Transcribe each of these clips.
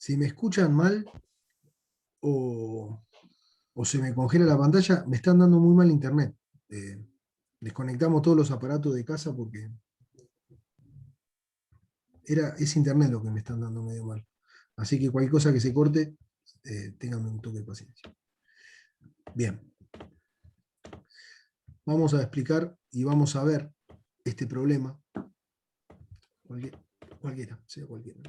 Si me escuchan mal o, o se me congela la pantalla, me están dando muy mal internet. Eh, Desconectamos todos los aparatos de casa porque es internet lo que me están dando medio mal. Así que cualquier cosa que se corte, ténganme un toque de paciencia. Bien, vamos a explicar y vamos a ver este problema. Cualquiera, sea cualquiera.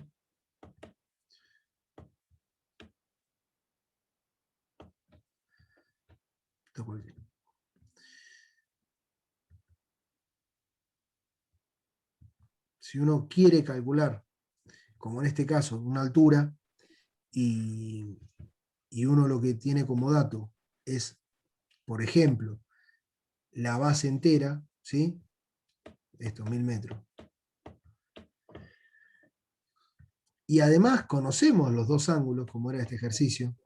Está cualquiera. Si uno quiere calcular, como en este caso, una altura, y uno lo que tiene como dato es, por ejemplo, la base entera, ¿sí? Esto, 1000 metros. Y además conocemos los dos ángulos, como era este ejercicio,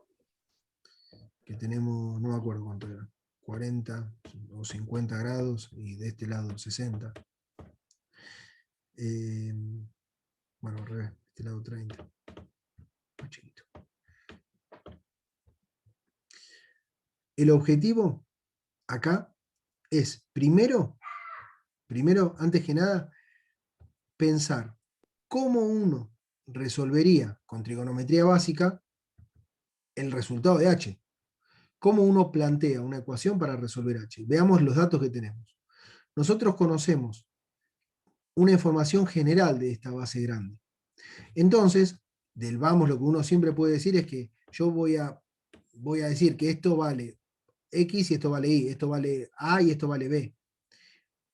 que tenemos, no me acuerdo cuánto era, 40 o 50 grados, y de este lado 60. Bueno, al revés, de este lado 30. Más chiquito. El objetivo acá es, primero, antes que nada, pensar cómo uno resolvería con trigonometría básica el resultado de H. Cómo uno plantea una ecuación para resolver H. Veamos los datos que tenemos. Nosotros conocemos una información general de esta base grande. Entonces, del vamos, lo que uno siempre puede decir es que yo voy a decir que esto vale X y esto vale Y, esto vale A y esto vale B.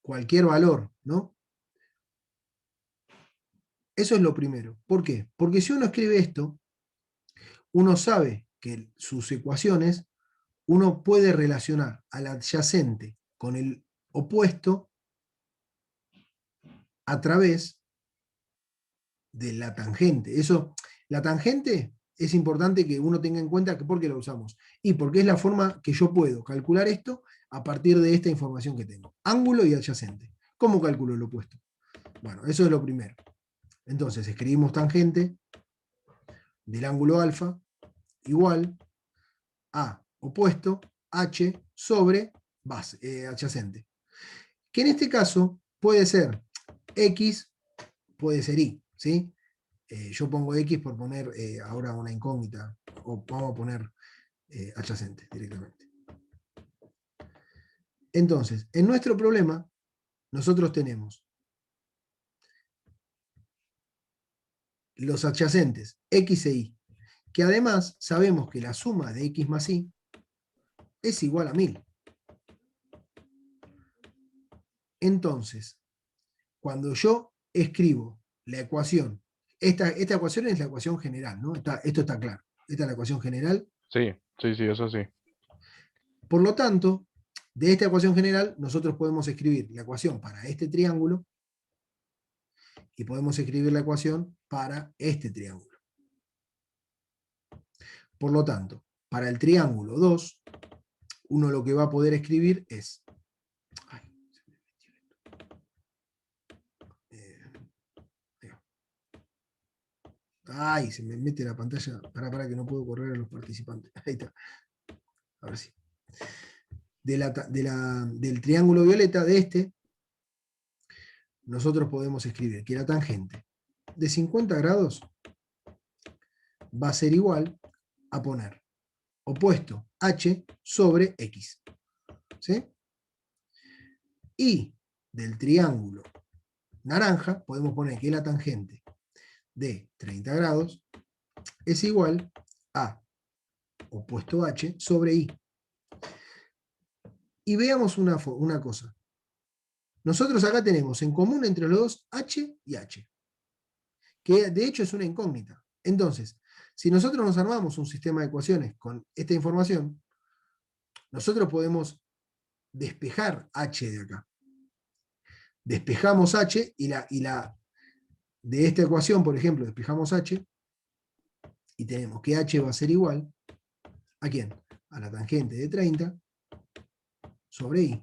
Cualquier valor, ¿no? Eso es lo primero. ¿Por qué? Porque si uno escribe esto, uno sabe que sus ecuaciones, uno puede relacionar al adyacente con el opuesto a través de la tangente. Eso, la tangente es importante que uno tenga en cuenta que por qué la usamos. Y porque es la forma que yo puedo calcular esto a partir de esta información que tengo. Ángulo y adyacente. ¿Cómo calculo el opuesto? Bueno, eso es lo primero. Entonces escribimos tangente del ángulo alfa igual a opuesto h sobre base, adyacente. Que en este caso puede ser x, puede ser y, ¿sí? Yo pongo x por poner ahora una incógnita, o vamos a poner adyacente directamente. Entonces, en nuestro problema, nosotros tenemos los adyacentes x e y, que además sabemos que la suma de x más y es igual a 1000. Entonces, cuando yo escribo la ecuación, esta ecuación es la ecuación general, ¿no? Esto está claro. Esta es la ecuación general. Sí, sí, sí, eso sí. Por lo tanto, de esta ecuación general, nosotros podemos escribir la ecuación para este triángulo y podemos escribir la ecuación para este triángulo. Por lo tanto, para el triángulo 2, uno lo que va a poder escribir es... Ay, se me mete la pantalla. Para que no puedo correr a los participantes. Ahí está. Ahora sí. Del triángulo violeta, de este, nosotros podemos escribir que la tangente de 50 grados va a ser igual a poner opuesto h sobre x. ¿Sí? Y del triángulo naranja podemos poner que la tangente de 30 grados es igual a opuesto h sobre y. Y veamos una cosa. Nosotros acá tenemos en común entre los dos h y h, que de hecho es una incógnita. Entonces, si nosotros nos armamos un sistema de ecuaciones con esta información, nosotros podemos despejar h de acá. Despejamos h de esta ecuación, por ejemplo, despejamos h y tenemos que h va a ser igual ¿a quién? A la tangente de 30 sobre i.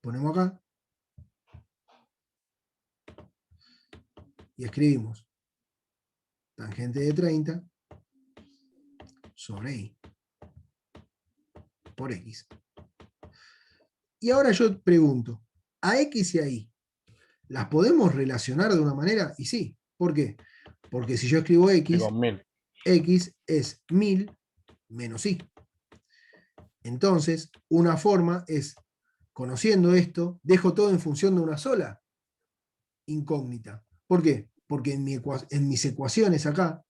Ponemos acá y escribimos tangente de 30 sobre y por x. Y ahora yo pregunto, a x y a y, ¿las podemos relacionar de una manera? Y sí. ¿Por qué? Porque si yo escribo Y x, con 1000. x es 1000 menos y. Entonces, una forma es, conociendo esto, dejo todo en función de una sola incógnita. ¿Por qué? Porque en mis ecuaciones acá,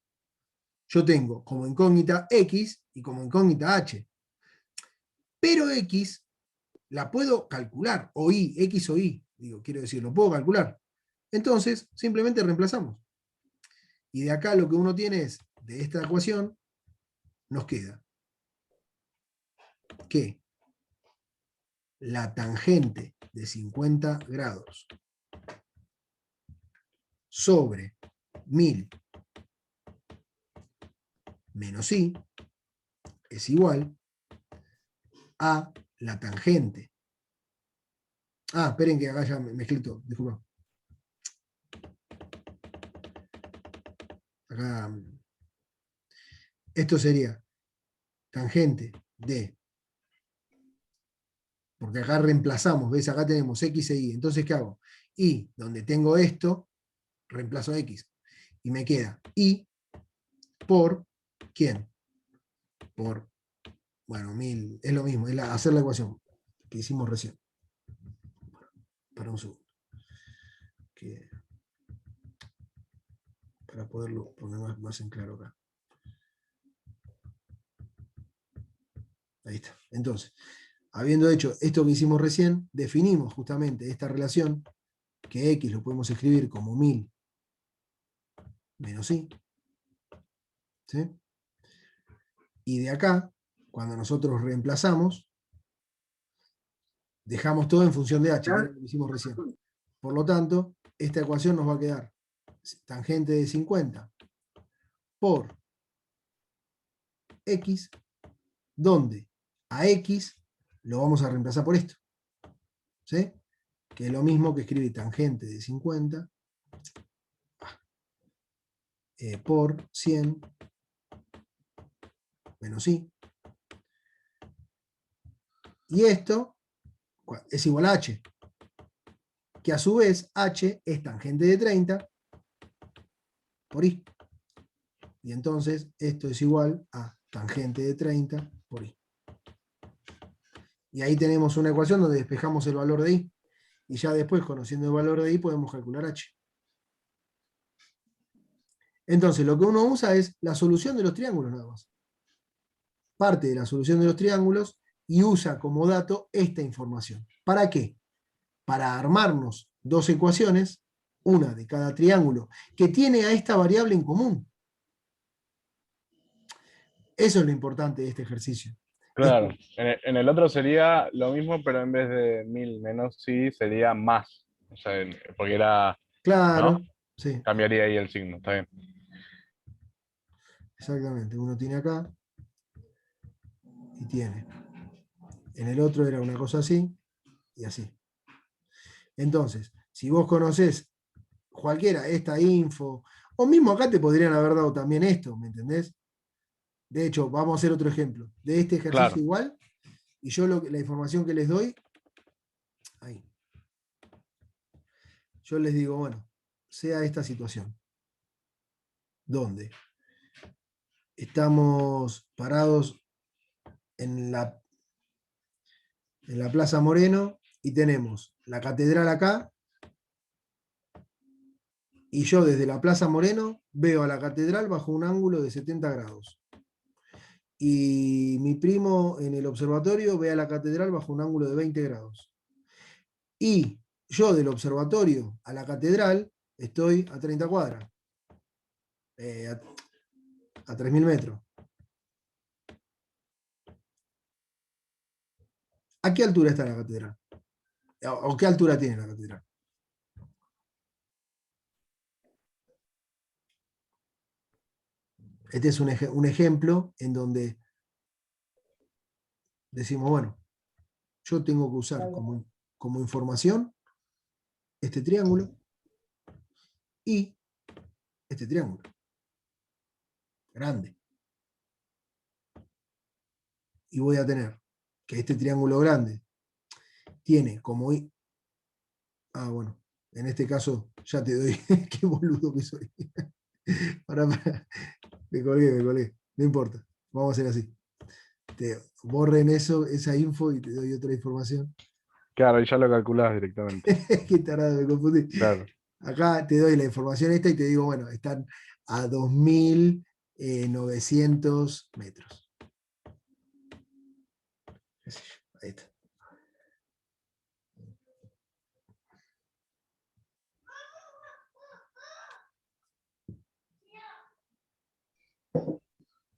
yo tengo como incógnita x y como incógnita h. Pero x la puedo calcular, o y, x o y, digo, quiero decir, lo puedo calcular. Entonces, simplemente reemplazamos. Y de acá lo que uno tiene es, de esta ecuación, nos queda que la tangente de 50 grados sobre 1000 menos y es igual a la tangente. Ah, esperen que acá ya me mezclé todo, disculpa. Acá, esto sería tangente de, porque acá reemplazamos, ¿ves? Acá tenemos x e y. Entonces, ¿qué hago? Y, donde tengo esto, reemplazo x. Y me queda y por, ¿quién? Por, bueno, 1000, es lo mismo, es hacer la ecuación que hicimos recién. Para un segundo. Para poderlo poner más en claro acá. Ahí está. Entonces, habiendo hecho esto que hicimos recién, definimos justamente esta relación, que x lo podemos escribir como 1000 menos y. ¿Sí? Y de acá, cuando nosotros reemplazamos, dejamos todo en función de h, que era lo que hicimos recién. Por lo tanto, esta ecuación nos va a quedar tangente de 50 por x, donde a x lo vamos a reemplazar por esto. ¿Sí? Que es lo mismo que escribir tangente de 50 por 100 menos y. Y esto es igual a h, que a su vez h es tangente de 30 por y. Y entonces esto es igual a tangente de 30 por y. Y ahí tenemos una ecuación donde despejamos el valor de y. Y ya después, conociendo el valor de y, podemos calcular h. Entonces, lo que uno usa es la solución de los triángulos nada más. Parte de la solución de los triángulos y usa como dato esta información. ¿Para qué? Para armarnos dos ecuaciones, una de cada triángulo, que tiene a esta variable en común. Eso es lo importante de este ejercicio. Claro. En el otro sería lo mismo, pero en vez de 1000 menos sí sería más. O sea, porque era, ¿no? Claro, sí, Cambiaría ahí el signo, está bien. exactamente. Uno tiene acá y tiene. En el otro era una cosa así y así. Entonces, si vos conocés cualquiera, esta info, o mismo acá te podrían haber dado también esto, ¿me entendés? De hecho, vamos a hacer otro ejemplo. De este ejercicio Claro. igual, y yo la información que les doy, ahí. Yo les digo, bueno, sea esta situación, donde estamos parados en la Plaza Moreno y tenemos la catedral acá, y yo desde la Plaza Moreno veo a la catedral bajo un ángulo de 70 grados. Y mi primo en el observatorio ve a la catedral bajo un ángulo de 20 grados. Y yo del observatorio a la catedral estoy a 30 cuadras, a 3000 metros. ¿A qué altura está la catedral? ¿O qué altura tiene la catedral? Este es un ejemplo en donde decimos, bueno, yo tengo que usar como información este triángulo y este triángulo. grande. Y voy a tener que este triángulo grande tiene como... bueno, en este caso ya te doy... Qué boludo que soy. Pará. Me colgué. No importa. Vamos a hacer así. Borren esa info y te doy otra información. Claro, y ya lo calculás directamente. Qué tarado, me confundí. Claro. Acá te doy la información esta y te digo, bueno, están a 2.900 metros. Ahí está.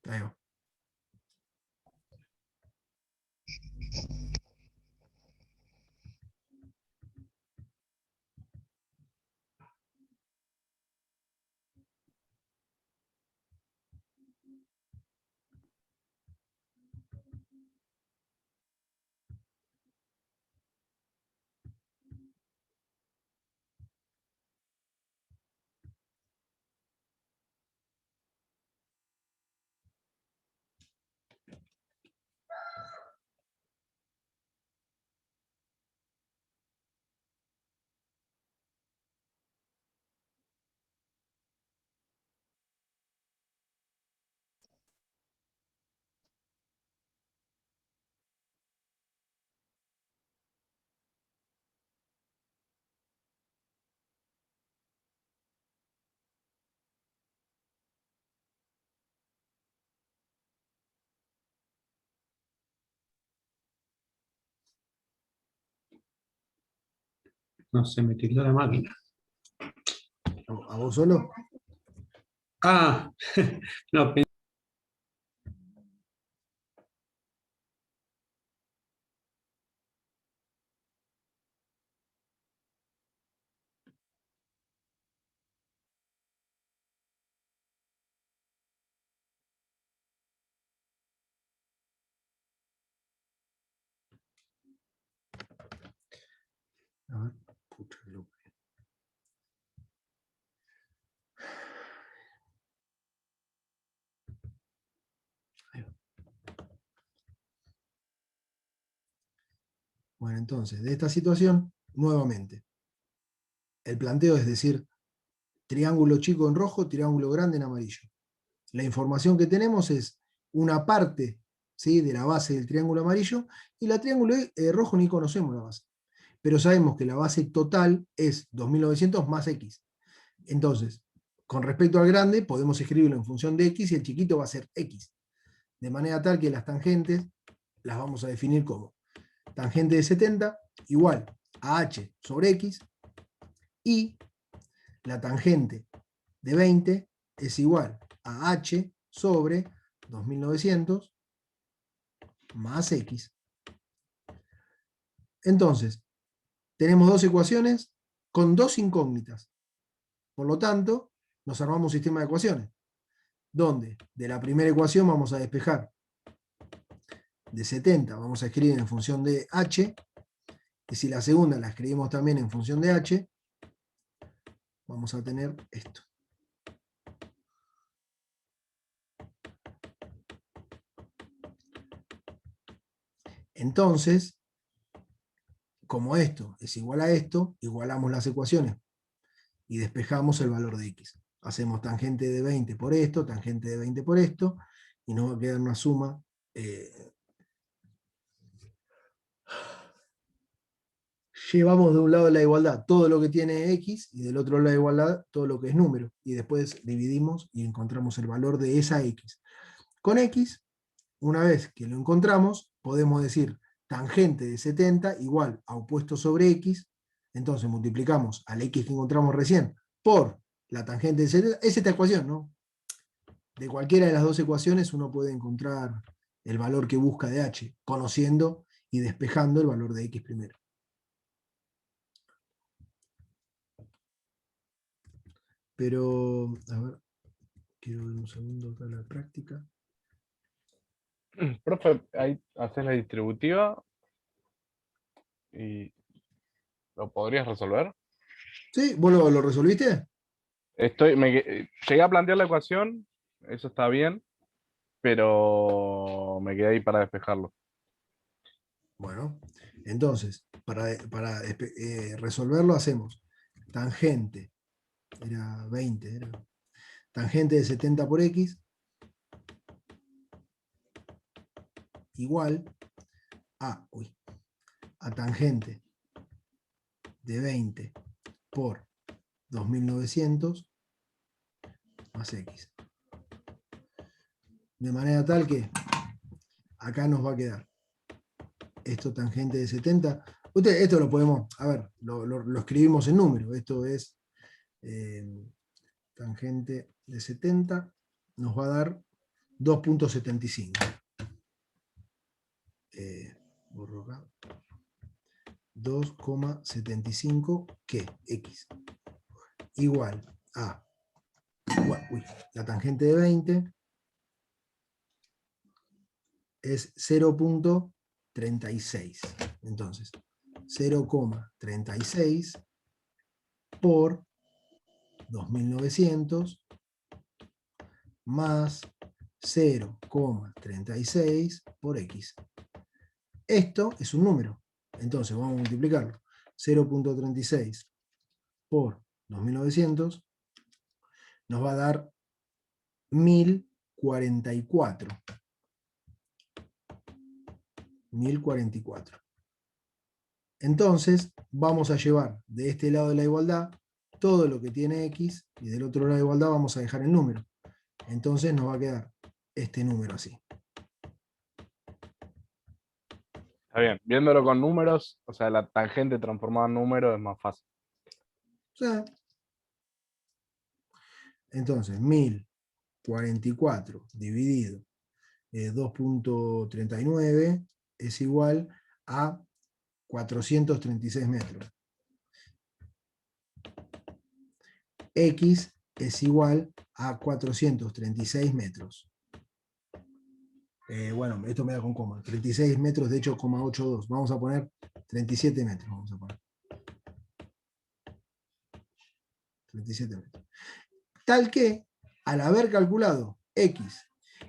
Ahí va. No se me tildó la máquina. ¿A vos solo? Ah, no, A ver, pucha, loco. Ahí va. Bueno, entonces, de esta situación, nuevamente, el planteo es decir, triángulo chico en rojo, triángulo grande en amarillo. La información que tenemos es una parte, ¿sí?, de la base del triángulo amarillo, y la triángulo rojo ni conocemos la base. Pero sabemos que la base total es 2900 más x. Entonces, con respecto al grande, podemos escribirlo en función de x y el chiquito va a ser x. De manera tal que las tangentes las vamos a definir como tangente de 70 igual a h sobre x, y la tangente de 20 es igual a h sobre 2900 más x. Entonces, tenemos dos ecuaciones con dos incógnitas. Por lo tanto, nos armamos un sistema de ecuaciones, donde de la primera ecuación vamos a despejar de 70, vamos a escribir en función de h, y si la segunda la escribimos también en función de h, vamos a tener esto. Entonces, como esto es igual a esto, igualamos las ecuaciones y despejamos el valor de x. Hacemos tangente de 20 por esto, tangente de 20 por esto, y nos va a quedar una suma. Llevamos de un lado de la igualdad todo lo que tiene x, y del otro lado de la igualdad todo lo que es número, y después dividimos y encontramos el valor de esa x. Con x, una vez que lo encontramos, podemos decir tangente de 70 igual a opuesto sobre x. Entonces multiplicamos al x que encontramos recién por la tangente de 70. Es esta ecuación, ¿no? De cualquiera de las dos ecuaciones uno puede encontrar el valor que busca de h, conociendo y despejando el valor de x primero. Pero, a ver, quiero ver un segundo acá la práctica. Profe, ahí haces la distributiva y lo podrías resolver. ¿Sí? ¿Vos lo resolviste? Llegué a plantear la ecuación, eso está bien, pero me quedé ahí para despejarlo. Bueno, entonces, resolverlo hacemos tangente, era 20, tangente de 70 por x, igual a tangente de 20 por 2900 más x. De manera tal que acá nos va a quedar esto tangente de 70. Esto lo podemos, a ver, lo escribimos en número. Esto es tangente de 70, nos va a dar 2.75. Borro acá. 2,75 que x igual a la tangente de 20 es 0.36. Entonces, 0,36 por 2900 más 0,36 por x. Esto es un número. Entonces vamos a multiplicarlo. 0.36 por 2900 nos va a dar 1044. 1044. Entonces vamos a llevar de este lado de la igualdad todo lo que tiene x y del otro lado de la igualdad vamos a dejar el número. Entonces nos va a quedar este número así. Está bien, viéndolo con números, o sea, la tangente transformada en número es más fácil. O sea, entonces 1044 dividido 2.39 es igual a 436 metros. X es igual a 436 metros. Bueno, esto me da con coma. 36 metros, de hecho, 82. Vamos a poner 37 metros. Vamos a poner. 37 metros. Tal que, al haber calculado X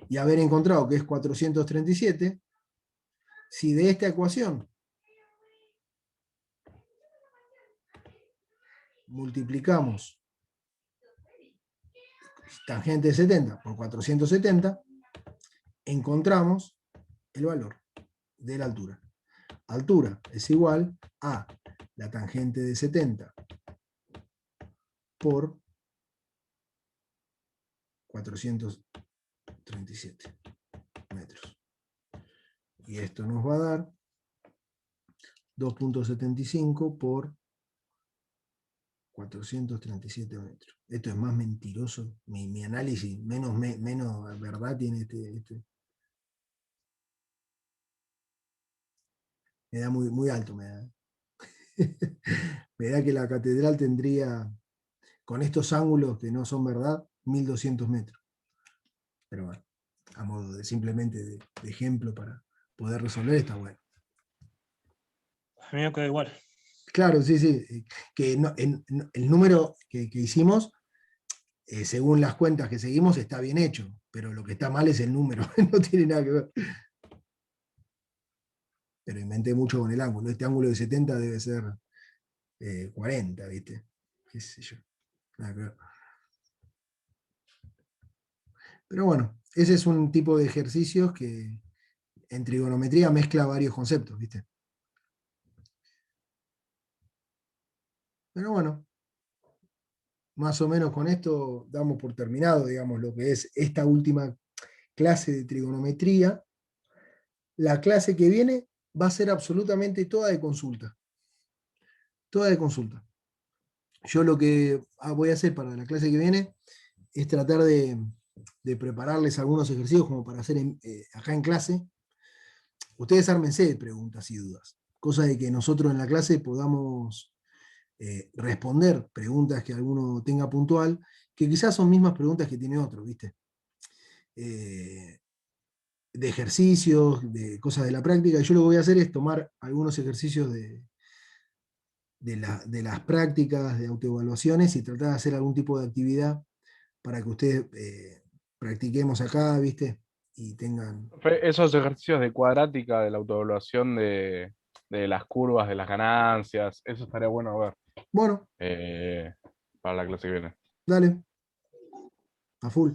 y haber encontrado que es 437, si de esta ecuación multiplicamos tangente de 70 por 470, encontramos el valor de la altura. Altura es igual a la tangente de 70 por 437 metros. Y esto nos va a dar 2.75 por 437 metros. Esto es más mentiroso. Mi análisis, menos verdad tiene este. Me da muy alto, me da. Me da que la catedral tendría, con estos ángulos que no son verdad, 1200 metros. Pero bueno, a modo de simplemente de ejemplo para poder resolver, está bueno. A mí me quedó igual. Claro, sí. Que el número que hicimos, según las cuentas que seguimos, está bien hecho, pero lo que está mal es el número, no tiene nada que ver. Pero inventé mucho con el ángulo. Este ángulo de 70 debe ser 40, ¿viste? Qué sé yo. Nada que ver. Pero bueno, ese es un tipo de ejercicios que en trigonometría mezcla varios conceptos, ¿viste? Pero bueno, más o menos con esto damos por terminado, digamos, lo que es esta última clase de trigonometría. La clase que viene va a ser absolutamente toda de consulta. Toda de consulta. Yo lo que voy a hacer para la clase que viene es tratar de prepararles algunos ejercicios como para hacer acá en clase. Ustedes ármense de preguntas y dudas, cosa de que nosotros en la clase podamos responder preguntas que alguno tenga puntual, que quizás son mismas preguntas que tiene otro, ¿viste? De ejercicios, de cosas de la práctica, y yo lo que voy a hacer es tomar algunos ejercicios de las prácticas, de autoevaluaciones, y tratar de hacer algún tipo de actividad para que ustedes practiquemos acá, ¿viste? Y tengan... Esos ejercicios de cuadrática, de la autoevaluación de las curvas, de las ganancias, eso estaría bueno ver Bueno, eh, para la clase que viene. dale, a full.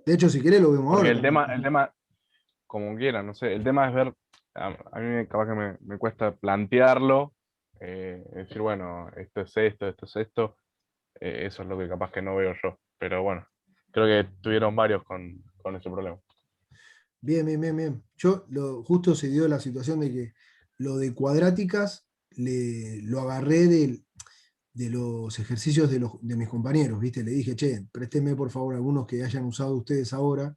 De hecho, si querés lo vemos Porque ahora el también. tema, como quieran, no sé, el tema es ver, a mí capaz que me cuesta plantearlo, decir, bueno, esto es esto, eso es lo que capaz que no veo yo, pero bueno, creo que tuvieron varios con ese problema. Bien, bien, bien, bien. Yo justo se dio la situación de que lo de cuadráticas lo agarré de los ejercicios de mis compañeros, ¿viste? Le dije, che, présteme por favor algunos que hayan usado ustedes ahora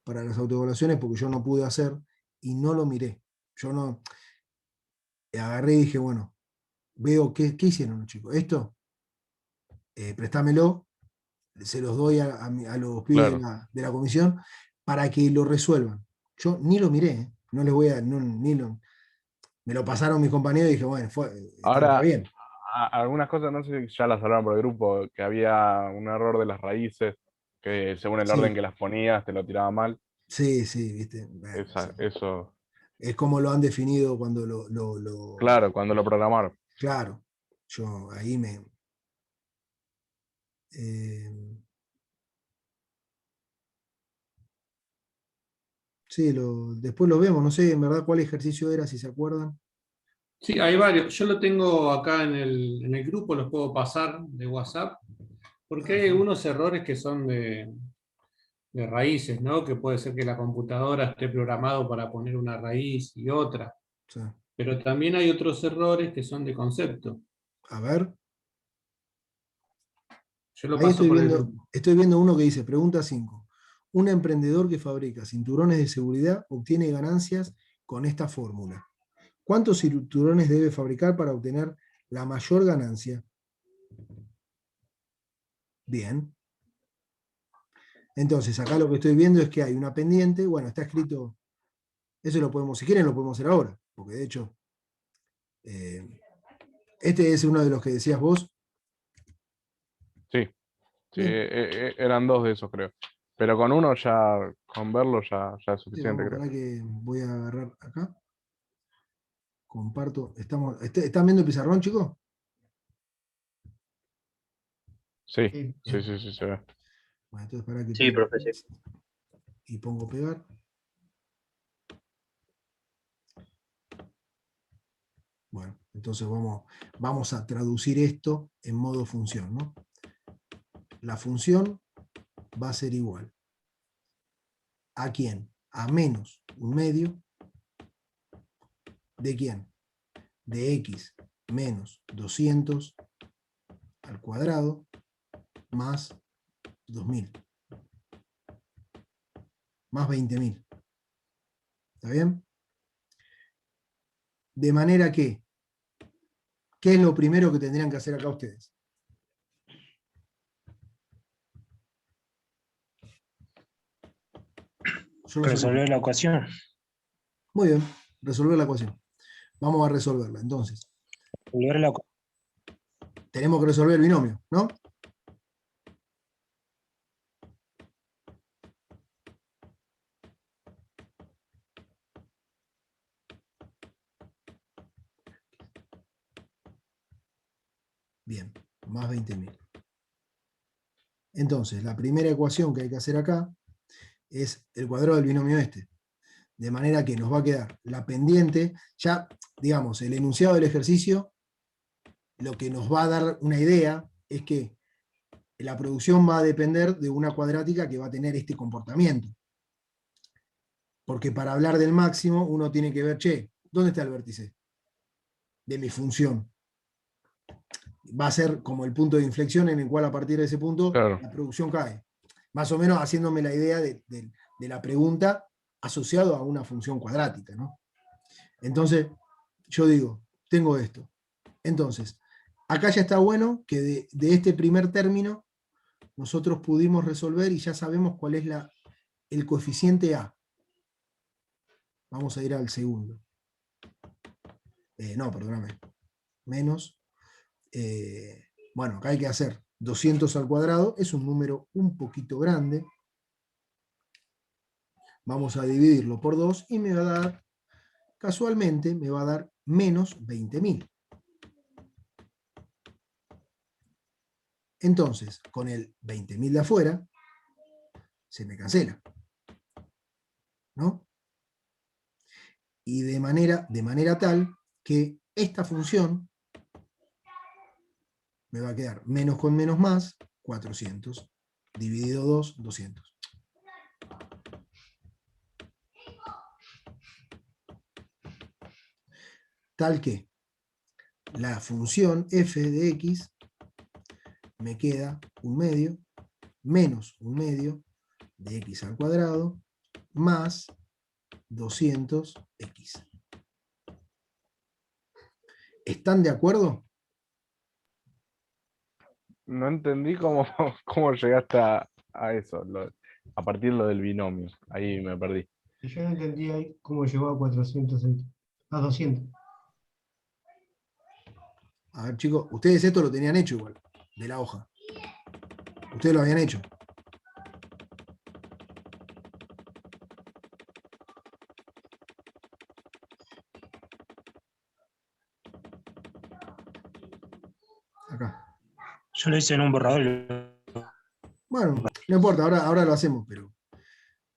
para las autoevaluaciones porque yo no pude hacer y no lo miré. Yo no agarré y dije, bueno, veo qué hicieron los chicos. Esto, préstamelo, se los doy a los pibes Claro. de la comisión para que lo resuelvan. Yo ni lo miré, no les voy a, me lo pasaron mis compañeros y dije, bueno, está Ahora, bien. algunas cosas, no sé si ya las hablaron por el grupo, que había un error de las raíces, que según el orden Sí, que las ponías te lo tiraba mal. sí, sí, viste. Bueno, sí. Eso, Es como lo han definido cuando claro, cuando lo programaron. claro, yo ahí me... eh, sí, después lo vemos, no sé en verdad cuál ejercicio era, si se acuerdan. Sí, hay varios. Yo lo tengo acá en el grupo, los puedo pasar de WhatsApp, porque hay Ajá, algunos errores que son de raíces, ¿no? Que puede ser que la computadora esté programado para poner una raíz y otra, sí. pero también hay otros errores que son de concepto. A ver, Yo lo ahí paso por el grupo. estoy viendo uno que dice, pregunta 5. Un emprendedor que fabrica cinturones de seguridad obtiene ganancias con esta fórmula. ¿Cuántos cinturones debe fabricar para obtener la mayor ganancia? Bien. Entonces, acá lo que estoy viendo es que hay una pendiente, bueno, está escrito, eso lo podemos, si quieren lo podemos hacer ahora, porque de hecho, eh, este es uno de los que decías vos. Sí, sí, Bien, eran dos de esos, creo. Pero con uno ya, con verlo ya es sí, suficiente, vamos, creo. para que voy a agarrar acá, comparto, ¿están viendo el pizarrón, chicos? Sí, Sí. sí, Bien. sí, sí, se ve. Bueno, entonces para que Sí, pego profe, sí. y pongo pegar. Bueno, entonces vamos a traducir esto en modo función, ¿no? La función va a ser igual. ¿A quién? A menos un medio. ¿De quién? De x menos 200 al cuadrado más 2000, más 20.000. ¿Está bien? De manera que, ¿qué es lo primero que tendrían que hacer acá ustedes? Yo los escucho. Resolver la ecuación. Muy bien, resolver la ecuación. Vamos a resolverla. Entonces, Resolver la ecuación. tenemos que resolver el binomio, ¿no? Bien, más 20.000. Entonces, la primera ecuación que hay que hacer acá es el cuadrado del binomio este. De manera que nos va a quedar la pendiente, ya, digamos, el enunciado del ejercicio, lo que nos va a dar una idea es que la producción va a depender de una cuadrática que va a tener este comportamiento. Porque para hablar del máximo, uno tiene que ver, che, ¿dónde está el vértice de mi función? Va a ser como el punto de inflexión en el cual a partir de ese punto Claro. la producción cae. Más o menos haciéndome la idea de la pregunta asociado a una función cuadrática, ¿no? Entonces, yo digo, tengo esto. Entonces, acá ya está bueno que de este primer término nosotros pudimos resolver y ya sabemos cuál es el coeficiente A. Vamos a ir al segundo. No, perdóname. Menos. Bueno, acá hay que hacer 200 al cuadrado. Es un número un poquito grande. Vamos a dividirlo por 2 y me va a dar, casualmente, me va a dar menos 20.000. Entonces, con el 20.000 de afuera, se me cancela, ¿no? Y de manera tal que esta función me va a quedar menos con menos más, 400, dividido 2, 200. Tal que la función f de x me queda 1/2 menos 1/2 de x al cuadrado más 200x. ¿Están de acuerdo? No entendí cómo, cómo llegaste a eso, a partir de lo del binomio. Ahí me perdí. Y yo no entendía ahí cómo llegó a 400, a 200. A ver, chicos, ustedes esto lo tenían hecho igual, de la hoja. Ustedes lo habían hecho. Acá. Yo lo hice en un borrador. Bueno, no importa, ahora lo hacemos, pero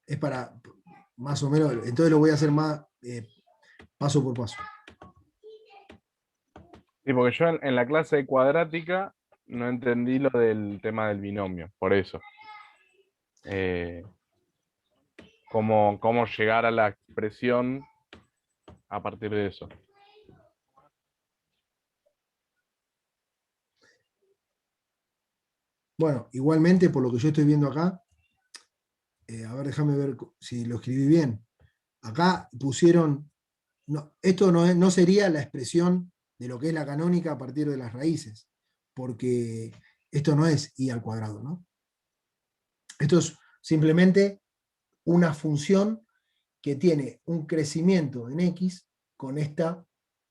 es para más o menos, entonces lo voy a hacer más paso por paso. Sí, porque yo en la clase de cuadrática no entendí lo del tema del binomio, por eso. Cómo llegar a la expresión a partir de eso. Bueno, igualmente, por lo que yo estoy viendo acá, a ver, déjame ver si lo escribí bien. Acá pusieron, no, esto no sería la expresión de lo que es la canónica a partir de las raíces, porque esto no es i al cuadrado, ¿no? Esto es simplemente una función que tiene un crecimiento en x con esta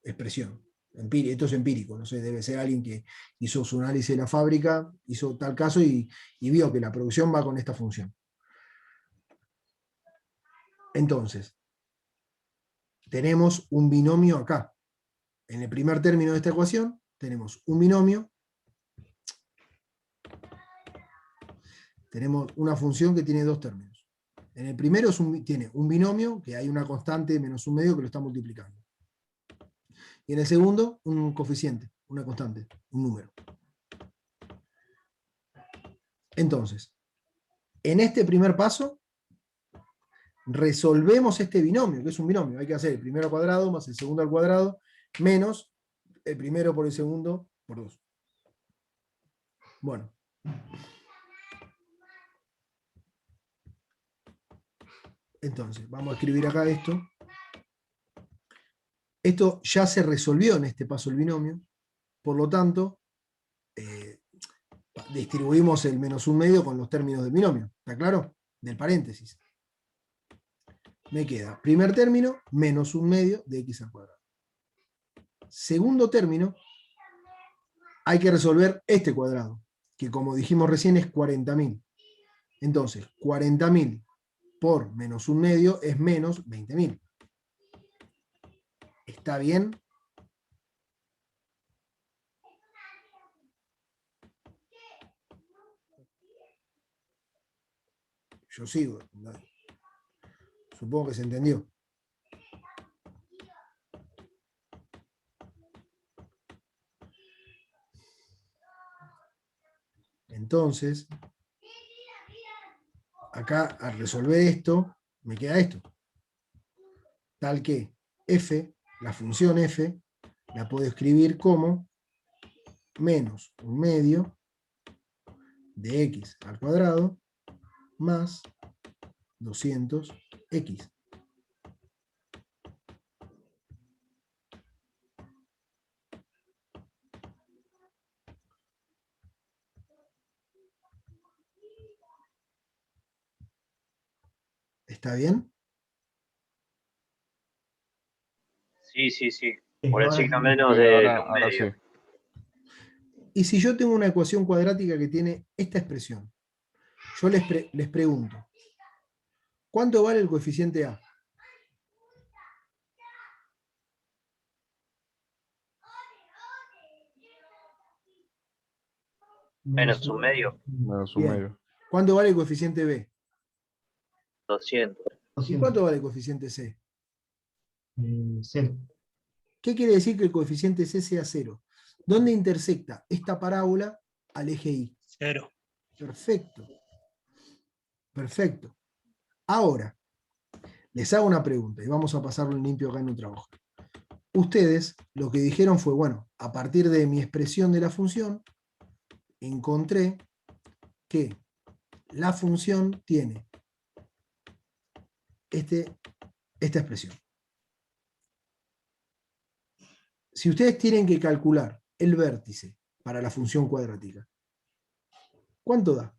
expresión. Esto es empírico, no sé, debe ser alguien que hizo su análisis de la fábrica, hizo tal caso y vio que la producción va con esta función. Entonces, tenemos un binomio acá. En el primer término de esta ecuación, tenemos un binomio, tenemos una función que tiene dos términos. En el primero tiene un binomio, que hay una constante menos 1/2 que lo está multiplicando. Y en el segundo, un coeficiente, una constante, un número. Entonces, en este primer paso, resolvemos este binomio, que es un binomio. Hay que hacer el primero al cuadrado más el segundo al cuadrado, menos el primero por el segundo por 2. Bueno. Entonces, vamos a escribir acá esto. Esto ya se resolvió en este paso el binomio, por lo tanto, distribuimos el menos 1/2 con los términos del binomio, ¿está claro? Del paréntesis. Me queda primer término, menos 1/2 de x al cuadrado. Segundo término, hay que resolver este cuadrado, que como dijimos recién es 40.000. Entonces, 40.000 por menos 1/2 es menos 20.000. ¿Está bien? Yo sigo. Supongo que se entendió. Entonces, acá al resolver esto, me queda esto. Tal que f, la función f, la puedo escribir como menos 1/2 de x al cuadrado más 200x. ¿Está bien? Sí, sí, sí. Sí, Por el ahora signo sí. menos Sí, de ahora los sí. medios. Y si yo tengo una ecuación cuadrática que tiene esta expresión, yo les pregunto, ¿Cuánto vale el coeficiente A? Menos un medio. Menos un Bien. medio. ¿Cuánto vale el coeficiente B? 200. ¿Y 200. cuánto vale el coeficiente C? 0. ¿Qué quiere decir que el coeficiente C sea 0? ¿Dónde intersecta esta parábola al eje Y? 0. Perfecto. Perfecto. Ahora, les hago una pregunta y vamos a pasarlo en limpio acá en un trabajo. Ustedes lo que dijeron fue, bueno, a partir de mi expresión de la función, encontré que la función tiene esta expresión. Si ustedes tienen que calcular el vértice para la función cuadrática, ¿cuánto da?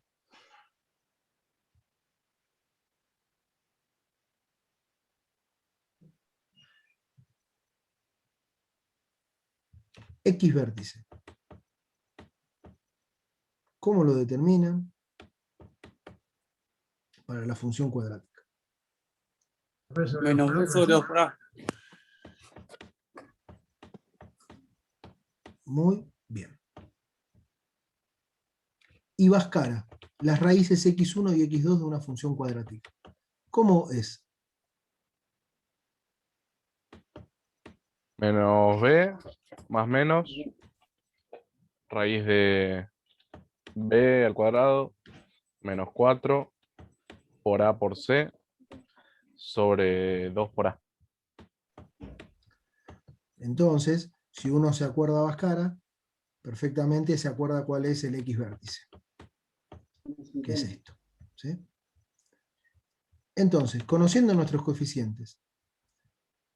X vértice. ¿Cómo lo determinan? Para la función cuadrática. Menos 2 sobre 2A. Muy bien. Y Bhaskara, las raíces x1 y x2 de una función cuadrática. ¿Cómo es? Menos B, más menos, raíz de B al cuadrado, menos 4, por A por C, sobre 2 por A. Entonces, si uno se acuerda a Bhaskara, perfectamente se acuerda cuál es el X vértice. ¿Qué es esto? ¿Sí? Entonces, conociendo nuestros coeficientes,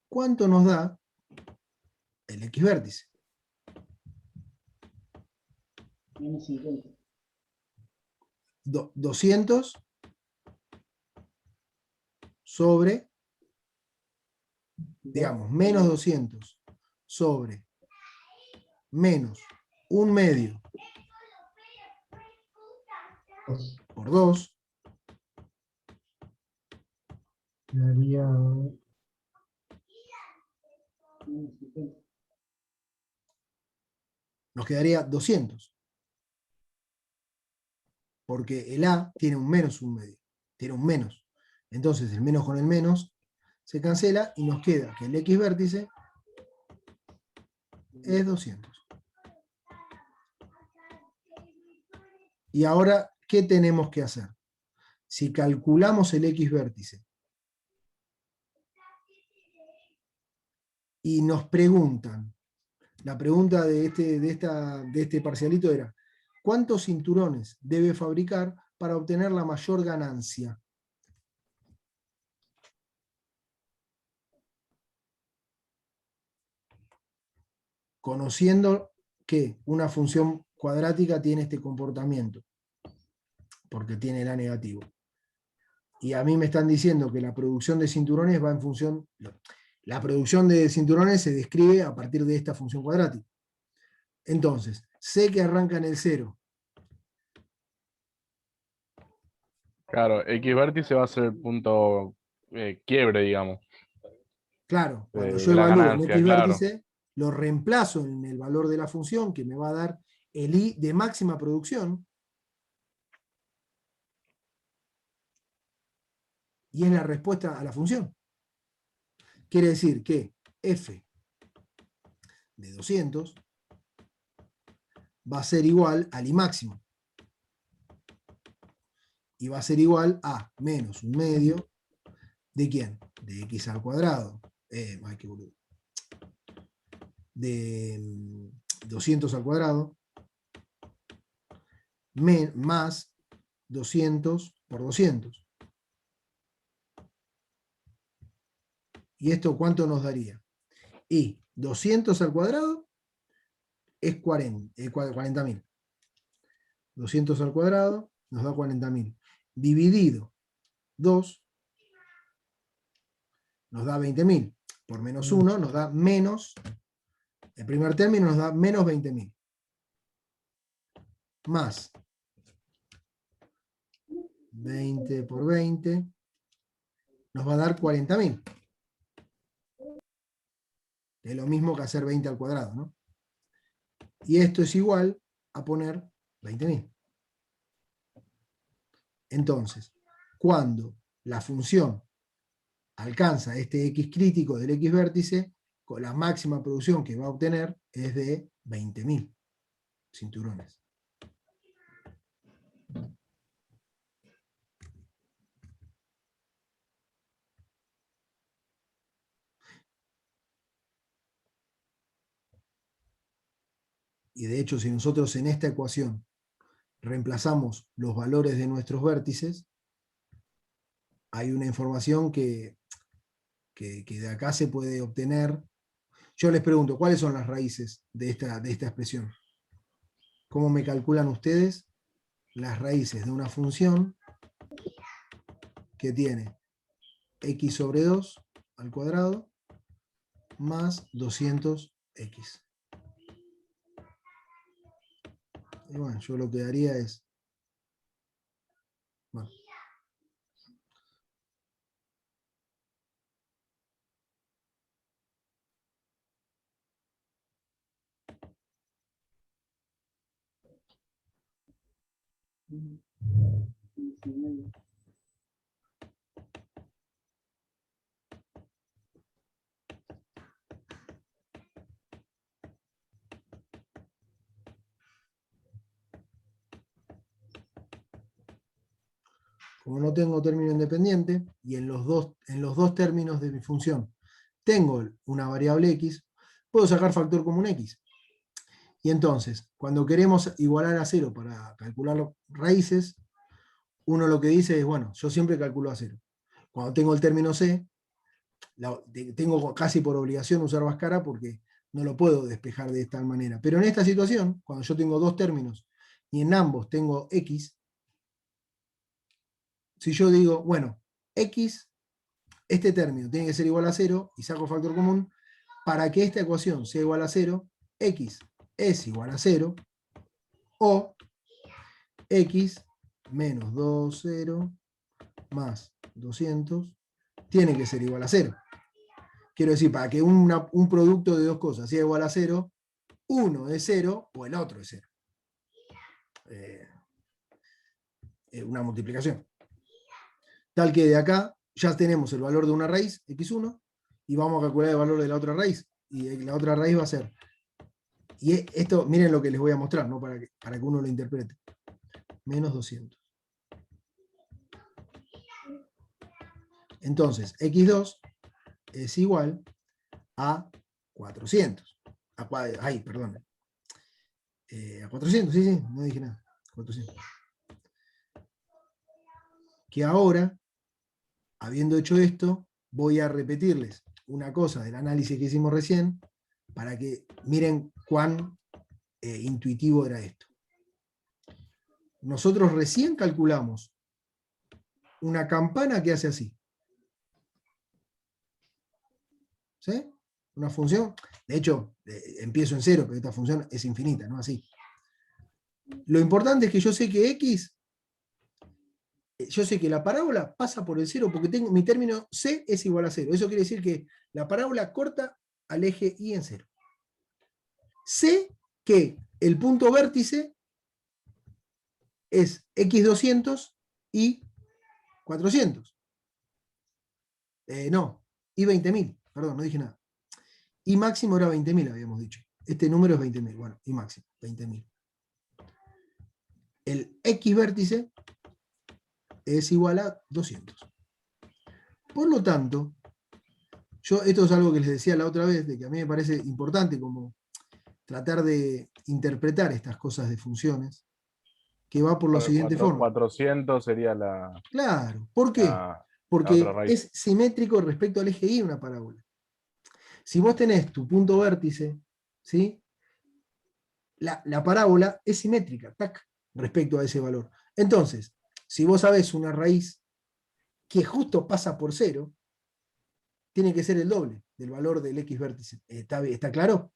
¿cuánto nos da el X vértice? 200 sobre, digamos, menos 200 sobre menos un medio por 2 Daría nos quedaría 200. Porque el A tiene un menos un medio, tiene un menos. Entonces el menos con el menos se cancela y nos queda que el X vértice es 200. Y ahora, ¿qué tenemos que hacer? Si calculamos el X vértice y nos preguntan, la pregunta de este parcialito era, ¿cuántos cinturones debe fabricar para obtener la mayor ganancia? Conociendo que una función cuadrática tiene este comportamiento, porque tiene el A negativo. Y a mí me están diciendo que la producción de cinturones va en función... La producción de cinturones se describe a partir de esta función cuadrática. Entonces, sé que arranca en el 0. Claro, X vértice va a ser el punto quiebre, digamos, Claro, cuando yo de la evalúo un ganancia, X claro. vértice, lo reemplazo en el valor de la función, que me va a dar el I de máxima producción, y es la respuesta a la función. Quiere decir que f de 200 va a ser igual al I máximo. Y va a ser igual a menos un medio ¿de quién? De x al cuadrado. Ay, qué boludo. De 200 al cuadrado más 200 por 200. ¿Y esto cuánto nos daría? Y 200 al cuadrado es 40.000. 200 al cuadrado nos da 40.000. Dividido 2 nos da 20.000. Por menos 1 nos da menos, el primer término nos da menos 20.000. Más 20 por 20 nos va a dar 40.000. Es lo mismo que hacer 20 al cuadrado, ¿no? Y esto es igual a poner 20.000. Entonces, cuando la función alcanza este X crítico del X vértice, con la máxima producción que va a obtener es de 20.000 cinturones. Y de hecho, si nosotros en esta ecuación reemplazamos los valores de nuestros vértices, hay una información que de acá se puede obtener. Yo les pregunto, ¿cuáles son las raíces de esta expresión? ¿Cómo me calculan ustedes las raíces de una función que tiene x sobre 2 al cuadrado más 200x? Y bueno, yo lo que haría es... Bueno, como no tengo término independiente, y en los dos términos de mi función tengo una variable x, puedo sacar factor común x. Y entonces, cuando queremos igualar a 0 para calcular raíces, uno lo que dice es, bueno, yo siempre calculo a 0. Cuando tengo el término c, tengo casi por obligación usar Bhaskara porque no lo puedo despejar de esta manera. Pero en esta situación, cuando yo tengo dos términos y en ambos tengo x, si yo digo, bueno, x, este término tiene que ser igual a 0 y saco factor común, para que esta ecuación sea igual a 0, x es igual a 0 o x menos 2, 0 más 200 tiene que ser igual a 0. Quiero decir, para que un producto de dos cosas sea igual a 0, uno es 0 o el otro es 0. Una multiplicación. Tal que de acá ya tenemos el valor de una raíz, x1, y vamos a calcular el valor de la otra raíz. Y la otra raíz va a ser... Y esto, miren lo que les voy a mostrar, ¿no? para que uno lo interprete. Menos 200. Entonces, x2 es igual a 400. A 400, sí, no dije nada. 400. Que ahora, habiendo hecho esto, voy a repetirles una cosa del análisis que hicimos recién, para que miren cuán intuitivo era esto. Nosotros recién calculamos una campana que hace así. ¿Sí? Una función, de hecho, empiezo en 0, pero esta función es infinita, ¿no? Así. Lo importante es que yo sé que x, yo sé que la parábola pasa por el 0 porque tengo, mi término c es igual a 0. Eso quiere decir que la parábola corta al eje y en 0. Sé que el punto vértice es x200 y 400. No, y 20.000. Perdón, no dije nada. Y máximo era 20.000, habíamos dicho. Este número es 20.000. Bueno, y máximo, 20.000. El X vértice es igual a 200. Por lo tanto, esto es algo que les decía la otra vez, de que a mí me parece importante como tratar de interpretar estas cosas de funciones, que va por la siguiente forma. 400 sería la... Claro, ¿por qué? la Porque otra raíz. es simétrico respecto al eje Y una parábola. Si vos tenés tu punto vértice, ¿sí? La parábola es simétrica, tac, respecto a ese valor. Entonces, si vos sabés una raíz que justo pasa por 0, tiene que ser el doble del valor del X vértice. ¿Está claro?